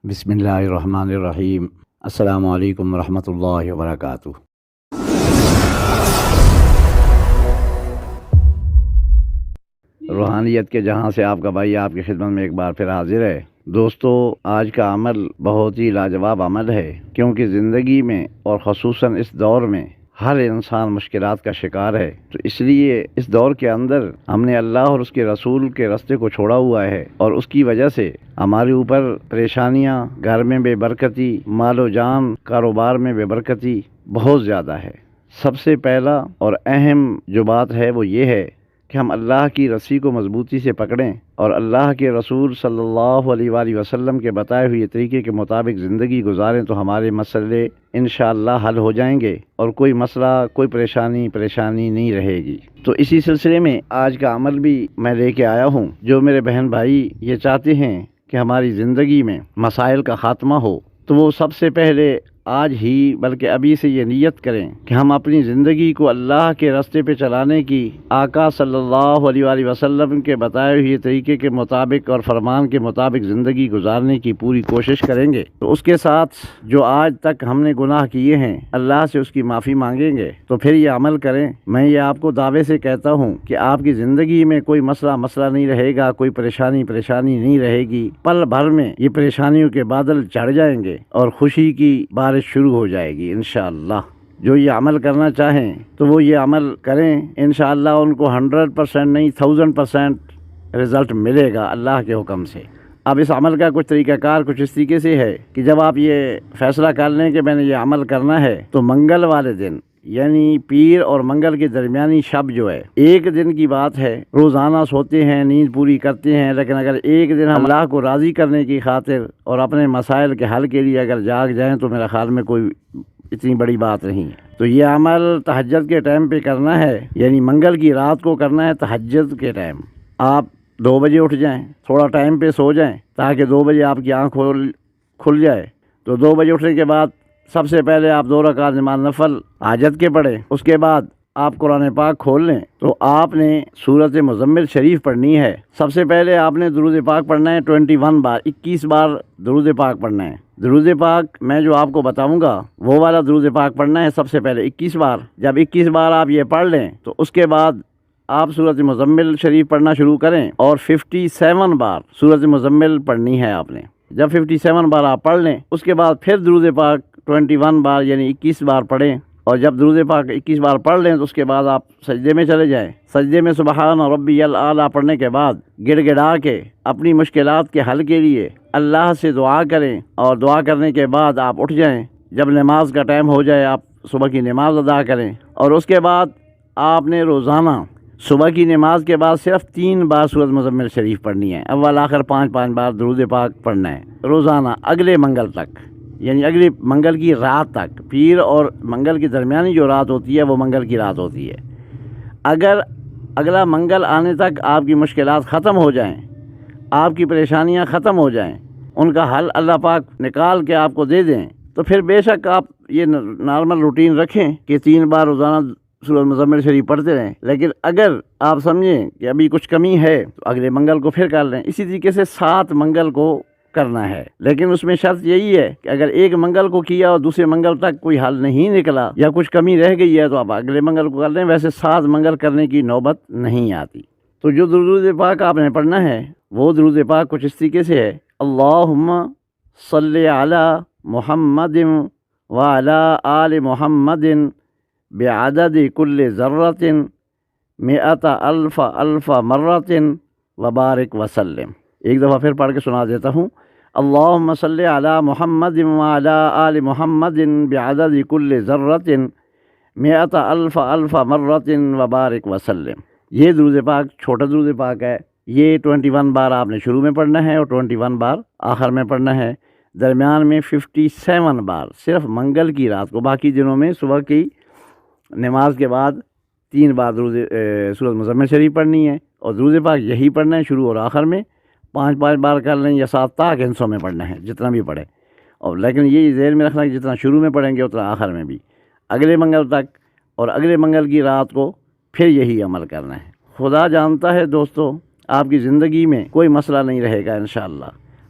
بسم اللہ الرحمن الرحیم۔ السلام علیکم ورحمۃ اللہ وبرکاتہ۔ روحانیت کے جہاں سے آپ کا بھائی آپ کی خدمت میں ایک بار پھر حاضر ہے۔ دوستو، آج کا عمل بہت ہی لاجواب عمل ہے، کیونکہ زندگی میں اور خصوصاً اس دور میں ہر انسان مشکلات کا شکار ہے۔ تو اس لیے اس دور کے اندر ہم نے اللہ اور اس کے رسول کے راستے کو چھوڑا ہوا ہے، اور اس کی وجہ سے ہمارے اوپر پریشانیاں، گھر میں بے برکتی، مال و جان، کاروبار میں بے برکتی بہت زیادہ ہے۔ سب سے پہلا اور اہم جو بات ہے وہ یہ ہے کہ ہم اللہ کی رسی کو مضبوطی سے پکڑیں اور اللہ کے رسول صلی اللہ علیہ وآلہ وسلم کے بتائے ہوئے طریقے کے مطابق زندگی گزاریں، تو ہمارے مسئلے انشاءاللہ حل ہو جائیں گے اور کوئی مسئلہ، کوئی پریشانی نہیں رہے گی۔ تو اسی سلسلے میں آج کا عمل بھی میں لے کے آیا ہوں۔ جو میرے بہن بھائی یہ چاہتے ہیں کہ ہماری زندگی میں مسائل کا خاتمہ ہو، تو وہ سب سے پہلے آج ہی بلکہ ابھی سے یہ نیت کریں کہ ہم اپنی زندگی کو اللہ کے راستے پہ چلانے کی، آقا صلی اللہ علیہ وآلہ وسلم کے بتائے ہوئے طریقے کے مطابق اور فرمان کے مطابق زندگی گزارنے کی پوری کوشش کریں گے۔ تو اس کے ساتھ جو آج تک ہم نے گناہ کیے ہیں، اللہ سے اس کی معافی مانگیں گے، تو پھر یہ عمل کریں۔ میں یہ آپ کو دعوے سے کہتا ہوں کہ آپ کی زندگی میں کوئی مسئلہ نہیں رہے گا، کوئی پریشانی نہیں رہے گی۔ پل بھر میں یہ پریشانیوں کے بادل چڑھ جائیں گے اور خوشی کی بارش شروع ہو جائے گی انشاءاللہ۔ جو یہ عمل کرنا چاہیں تو وہ یہ عمل کریں، انشاءاللہ ان کو 100% نہیں 1000% رزلٹ ملے گا اللہ کے حکم سے۔ اب اس عمل کا کچھ طریقہ کار کچھ اس طریقے سے ہے کہ جب آپ یہ فیصلہ کر لیں کہ میں نے یہ عمل کرنا ہے، تو منگل والے دن، یعنی پیر اور منگل کے درمیانی شب جو ہے، ایک دن کی بات ہے، روزانہ سوتے ہیں، نیند پوری کرتے ہیں، لیکن اگر ایک دن ہم اللہ کو راضی کرنے کی خاطر اور اپنے مسائل کے حل کے لیے اگر جاگ جائیں تو میرا خیال میں کوئی اتنی بڑی بات نہیں ہے۔ تو یہ عمل تہجد کے ٹائم پہ کرنا ہے، یعنی منگل کی رات کو کرنا ہے تہجد کے ٹائم۔ آپ 2 بجے اٹھ جائیں، تھوڑا ٹائم پہ سو جائیں تاکہ 2 بجے آپ کی آنکھ کھل جائے۔ تو 2 بجے اٹھنے کے بعد سب سے پہلے آپ 2 رکعت نماز نفل حاجت کے پڑھیں۔ اس کے بعد آپ قرآن پاک کھول لیں تو آپ نے سورۃ مزمل شریف پڑھنی ہے۔ سب سے پہلے آپ نے درود پاک پڑھنا ہے 21 بار، 21 بار درود پاک پڑھنا ہے۔ درود پاک میں جو آپ کو بتاؤں گا وہ والا درود پاک پڑھنا ہے سب سے پہلے 21 بار۔ جب 21 بار آپ یہ پڑھ لیں تو اس کے بعد آپ سورۃ مزمل شریف پڑھنا شروع کریں اور 57 بار سورۃ مزمل پڑھنی ہے آپ نے۔ جب 57 بار آپ پڑھ لیں، اس کے بعد پھر درود پاک 21 بار یعنی 21 بار پڑھیں، اور جب درود پاک 21 بار پڑھ لیں تو اس کے بعد آپ سجدے میں چلے جائیں۔ سجدے میں سبحان ربی الاعلیٰ پڑھنے کے بعد گڑ گڑا کے اپنی مشکلات کے حل کے لیے اللہ سے دعا کریں، اور دعا کرنے کے بعد آپ اٹھ جائیں۔ جب نماز کا ٹائم ہو جائے آپ صبح کی نماز ادا کریں، اور اس کے بعد آپ نے روزانہ صبح کی نماز کے بعد صرف 3 بار سورۃ مزمل شریف پڑھنی ہے، اول آخر 5 بار درود پاک پڑھنا ہے روزانہ اگلے منگل تک، یعنی اگلے منگل کی رات تک۔ پیر اور منگل کے درمیانی جو رات ہوتی ہے وہ منگل کی رات ہوتی ہے۔ اگر اگلا منگل آنے تک آپ کی مشکلات ختم ہو جائیں، آپ کی پریشانیاں ختم ہو جائیں، ان کا حل اللہ پاک نکال کے آپ کو دے دیں، تو پھر بے شک آپ یہ نارمل روٹین رکھیں کہ 3 بار روزانہ سورۃ مزمل شریف پڑھتے رہیں۔ لیکن اگر آپ سمجھیں کہ ابھی کچھ کمی ہے تو اگلے منگل کو پھر کر لیں۔ اسی طریقے سے 7 منگل کو کرنا ہے، لیکن اس میں شرط یہی ہے کہ اگر ایک منگل کو کیا اور دوسرے منگل تک کوئی حل نہیں نکلا یا کچھ کمی رہ گئی ہے تو آپ اگلے منگل کو کر لیں۔ ویسے 7 منگل کرنے کی نوبت نہیں آتی۔ تو جو درود پاک آپ نے پڑھنا ہے وہ درود پاک کچھ اس طریقے سے ہے: اللہم صلی علی محمد وعلی آل محمد بعدد کل ذرۃ 100,000 مرۃ وبارک وسلم۔ ایک دفعہ پھر پڑھ کے سنا دیتا ہوں: اللہم صلی علی محمد وعلی آل محمد بعدد کل ذرۃ 100,000 مرۃ وبارک وسلم۔ یہ درود پاک چھوٹا درود پاک ہے، یہ 21 بار آپ نے شروع میں پڑھنا ہے اور 21 بار آخر میں پڑھنا ہے۔ درمیان میں 57 بار صرف منگل کی رات کو، باقی دنوں میں صبح کی نماز کے بعد 3 بار سورۃ مزمل شریف پڑھنی ہے، اور درود پاک یہی پڑھنا ہے شروع اور آخر میں۔ 5 بار کر لیں یا 7 تاک ہندسوں میں پڑھنا ہے، جتنا بھی پڑھے، اور لیکن یہ ذہن میں رکھنا کہ جتنا شروع میں پڑھیں گے اتنا آخر میں بھی، اگلے منگل تک، اور اگلے منگل کی رات کو پھر یہی عمل کرنا ہے۔ خدا جانتا ہے دوستو، آپ کی زندگی میں کوئی مسئلہ نہیں رہے گا انشاءاللہ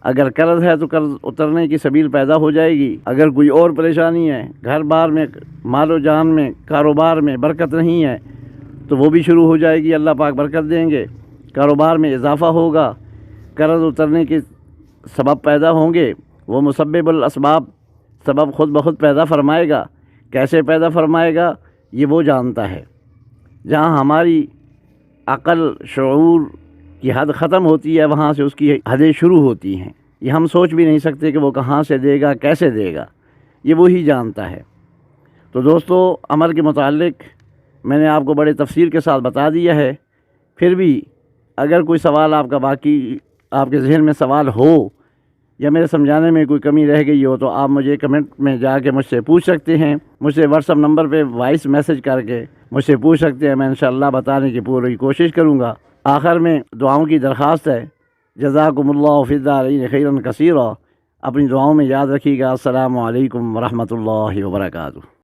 اگر قرض ہے تو قرض اترنے کی سبیل پیدا ہو جائے گی، اگر کوئی اور پریشانی ہے، گھر بار میں، مال و جان میں، کاروبار میں برکت نہیں ہے تو وہ بھی شروع ہو جائے گی، اللہ پاک برکت دیں گے، کاروبار میں اضافہ ہوگا، قرض اترنے کے سبب پیدا ہوں گے، وہ مسبب الاسباب سبب خود بخود پیدا فرمائے گا۔ کیسے پیدا فرمائے گا یہ وہ جانتا ہے۔ جہاں ہماری عقل شعور کی حد ختم ہوتی ہے وہاں سے اس کی حدیں شروع ہوتی ہیں، یہ ہم سوچ بھی نہیں سکتے کہ وہ کہاں سے دے گا، کیسے دے گا، یہ وہی جانتا ہے۔ تو دوستو، عمل کے متعلق میں نے آپ کو بڑے تفصیل کے ساتھ بتا دیا ہے، پھر بھی اگر کوئی سوال آپ کا باقی آپ کے ذہن میں سوال ہو یا میرے سمجھانے میں کوئی کمی رہ گئی ہو تو آپ مجھے کمنٹ میں جا کے مجھ سے پوچھ سکتے ہیں، مجھ سے واٹس ایپ نمبر پہ وائس میسج کر کے مجھ سے پوچھ سکتے ہیں، میں انشاءاللہ بتانے کی پوری کوشش کروں گا۔ آخر میں دعاؤں کی درخواست ہے، جزاکم اللہ فی الدارین خیرا کثیرا، اپنی دعاؤں میں یاد رکھیے گا۔ السلام علیکم ورحمۃ اللہ وبرکاتہ۔